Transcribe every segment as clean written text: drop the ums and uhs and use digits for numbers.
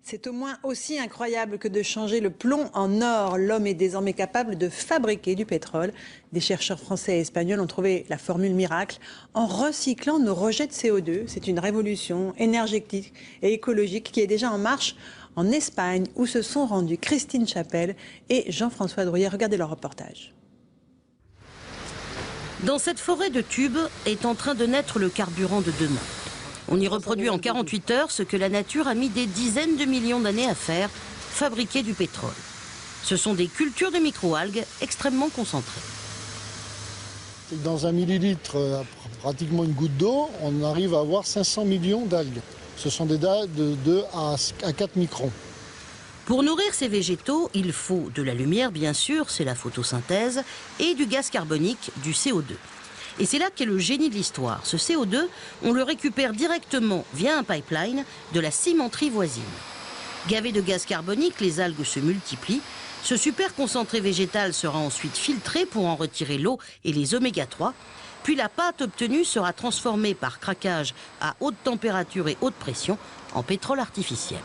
C'est au moins aussi incroyable que de changer le plomb en or. L'homme est désormais capable de fabriquer du pétrole. Des chercheurs français et espagnols ont trouvé la formule miracle en recyclant nos rejets de CO2. C'est une révolution énergétique et écologique qui est déjà en marche en Espagne, où se sont rendus Christine Chapelle et Jean-François Drouillet. Regardez leur reportage. Dans cette forêt de tubes est en train de naître le carburant de demain. On y reproduit en 48 heures ce que la nature a mis des dizaines de millions d'années à faire, fabriquer du pétrole. Ce sont des cultures de microalgues extrêmement concentrées. Dans un millilitre, pratiquement une goutte d'eau, on arrive à avoir 500 millions d'algues. Ce sont des algues de 2 à 4 microns. Pour nourrir ces végétaux, il faut de la lumière, bien sûr, c'est la photosynthèse, et du gaz carbonique, du CO2. Et c'est là qu'est le génie de l'histoire. Ce CO2, on le récupère directement via un pipeline de la cimenterie voisine. Gavé de gaz carbonique, les algues se multiplient. Ce super concentré végétal sera ensuite filtré pour en retirer l'eau et les oméga 3. Puis la pâte obtenue sera transformée par craquage à haute température et haute pression en pétrole artificiel.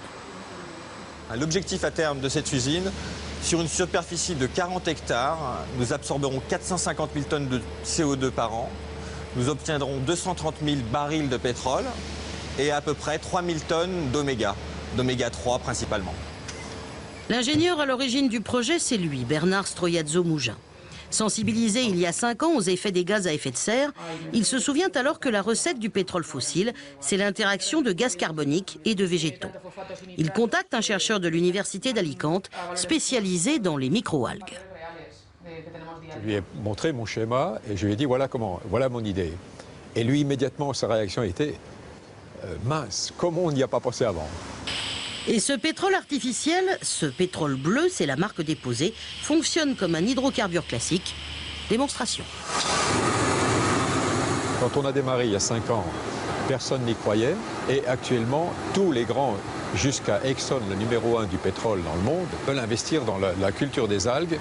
L'objectif à terme de cette usine, sur une superficie de 40 hectares, nous absorberons 450 000 tonnes de CO2 par an. Nous obtiendrons 230 000 barils de pétrole et à peu près 3 000 tonnes d'oméga 3 principalement. L'ingénieur à l'origine du projet, c'est lui, Bernard Stroiazzo-Mougin. Sensibilisé il y a 5 ans aux effets des gaz à effet de serre, il se souvient alors que la recette du pétrole fossile, c'est l'interaction de gaz carbonique et de végétaux. Il contacte un chercheur de l'université d'Alicante, spécialisé dans les microalgues. Je lui ai montré mon schéma et je lui ai dit voilà mon idée. Et lui immédiatement sa réaction était mince, comment on n'y a pas pensé avant? Et ce pétrole artificiel, ce pétrole bleu, c'est la marque déposée, fonctionne comme un hydrocarbure classique. Démonstration. Quand on a démarré il y a 5 ans, personne n'y croyait. Et actuellement, tous les grands, jusqu'à Exxon, le numéro 1 du pétrole dans le monde, veulent investir dans la culture des algues.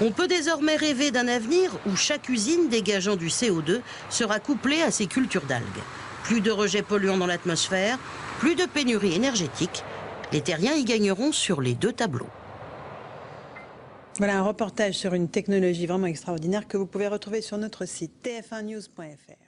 On peut désormais rêver d'un avenir où chaque usine dégageant du CO2 sera couplée à ces cultures d'algues. Plus de rejets polluants dans l'atmosphère, plus de pénurie énergétique. Les terriens y gagneront sur les 2 tableaux. Voilà un reportage sur une technologie vraiment extraordinaire que vous pouvez retrouver sur notre site tf1news.fr.